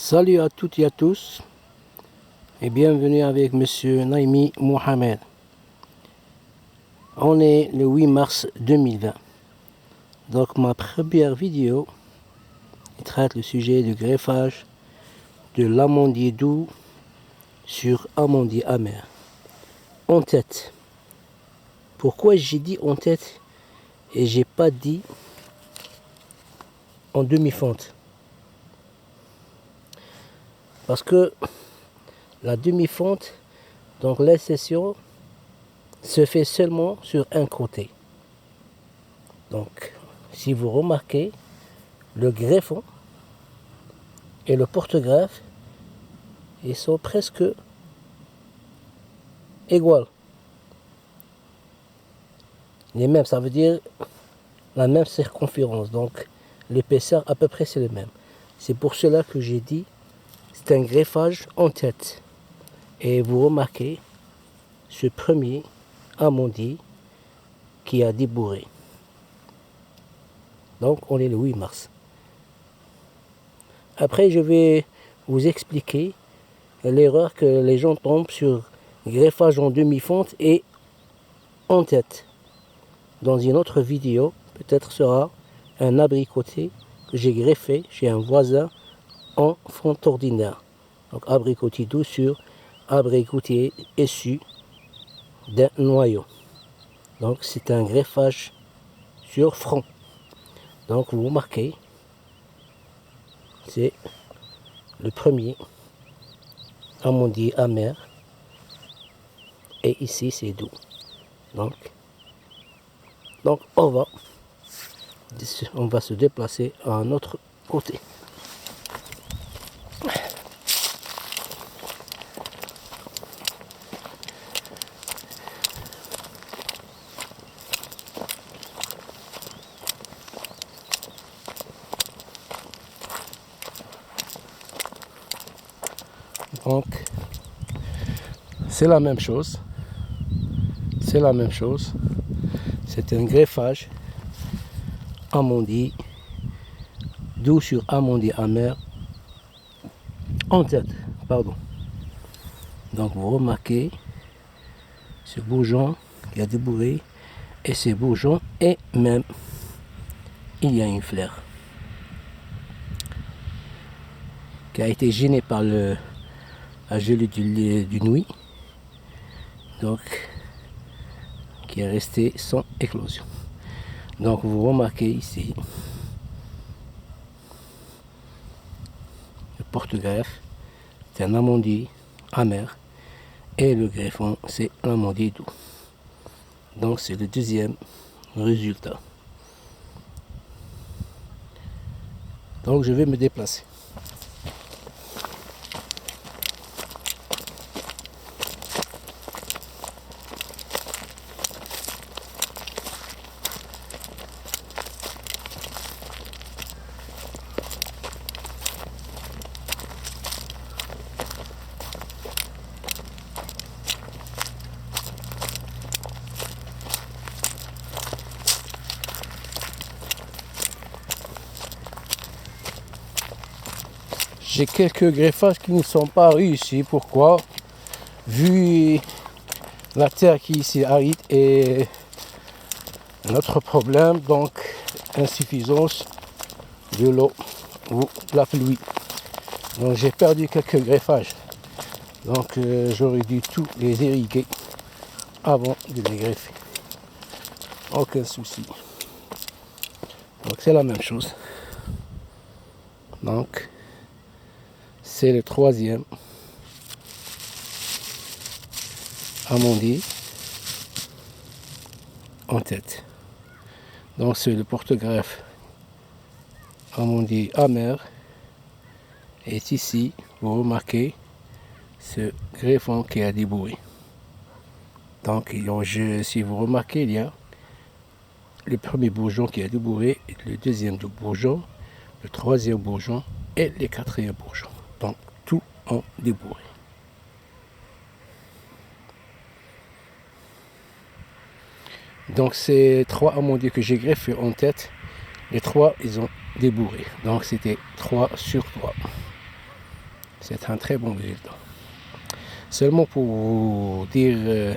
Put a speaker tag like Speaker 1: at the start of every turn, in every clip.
Speaker 1: Salut à toutes et à tous et bienvenue avec Monsieur Naimi Mohamed. On est le 8 mars 2020. Donc ma première vidéo traite le sujet du greffage de l'amandier doux sur amandier amer. En tête. Pourquoi j'ai dit en tête et j'ai pas dit en demi-fente? Parce que la demi-fente, donc l'insertion, se fait seulement sur un côté. Donc, si vous remarquez, le greffon et le porte-greffe, ils sont presque égaux. Les mêmes, ça veut dire la même circonférence. Donc, l'épaisseur à peu près c'est le même. C'est pour cela que j'ai dit c'est un greffage en tête. Et vous remarquez ce premier amandier qui a débourré. Donc on est le 8 mars. Après je vais vous expliquer l'erreur que les gens tombent sur greffage en demi-fente et en tête. Dans une autre vidéo, peut-être sera un abricotier que j'ai greffé chez un voisin en fente ordinaire. Donc abricotier doux sur abricotier issu d'un noyau. Donc c'est un greffage sur front. Donc vous remarquez, c'est le premier amandier amer et ici c'est doux. Donc on va se déplacer à un autre côté. Donc c'est la même chose. C'est un greffage amandier doux sur amandier amer en tête. Pardon. Donc vous remarquez ce bourgeon qui a débourré et ce bourgeon et même il y a une fleur qui a été gênée par la gelée du nouil, donc qui est resté sans éclosion. Donc vous remarquez ici le porte-greffe, c'est un amandier amer et le greffon c'est l'amandier doux. Donc c'est le deuxième résultat. Donc je vais me déplacer. J'ai quelques greffages qui ne sont pas réussis. Pourquoi? Vu la terre qui est ici aride et notre problème, donc insuffisance de l'eau ou de la pluie. Donc j'ai perdu quelques greffages. Donc j'aurais dû tous les irriguer avant de les greffer. Aucun souci. Donc c'est la même chose. Donc c'est le troisième amandier en tête. Donc c'est le porte-greffe amandier amer. Et ici, vous remarquez ce greffon qui a débourré. Donc si vous remarquez, il y a le premier bourgeon qui a débourré, le deuxième bourgeon, le troisième bourgeon et le quatrième bourgeon. Donc tout ont débourré. Donc ces trois amandiers que j'ai greffés en tête, les trois ils ont débourré. Donc c'était 3 sur 3. C'est un très bon résultat. Seulement pour vous dire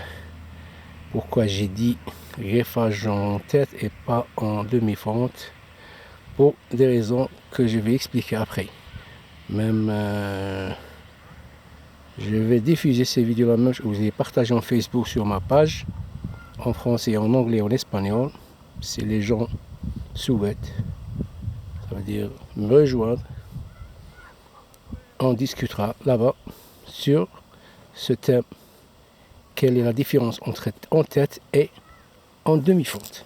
Speaker 1: pourquoi j'ai dit greffage en tête et pas en demi-fente, pour des raisons que je vais expliquer après. Même je vais diffuser ces vidéos-là, même je vous ai partagé en Facebook sur ma page, en français, en anglais, en espagnol. Si les gens souhaitent, ça veut dire me rejoindre, on discutera là-bas sur ce thème. Quelle est la différence entre en tête et en demi-fonte?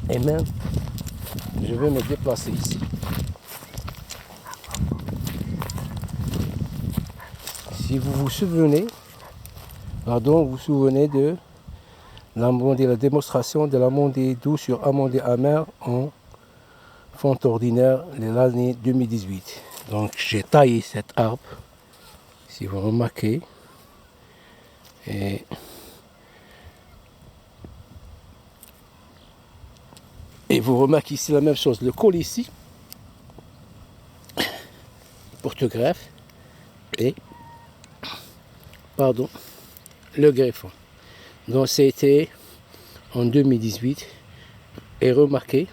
Speaker 1: Et même, je vais me déplacer ici. Si vous vous souvenez, de la démonstration de l'amandé doux sur amandé amer en fonte ordinaire de l'année 2018. Donc j'ai taillé cet arbre, si vous remarquez, et vous remarquez ici la même chose, le col ici, porte-greffe, et le greffon. Donc c'était en 2018, et remarquez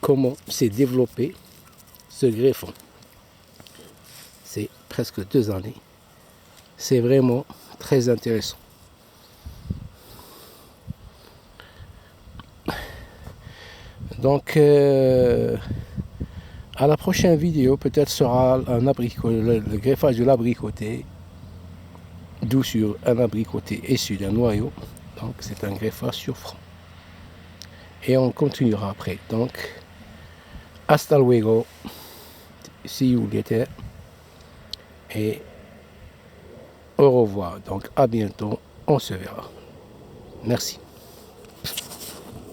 Speaker 1: comment s'est développé ce greffon. C'est presque 2 années. C'est vraiment très intéressant. Donc à la prochaine vidéo, peut-être sera le greffage de l'abricoté, doux sur un abricoté issu d'un noyau. Donc c'est un greffage sur front. Et on continuera après. Donc hasta luego, see you later, et au revoir. Donc à bientôt, on se verra. Merci.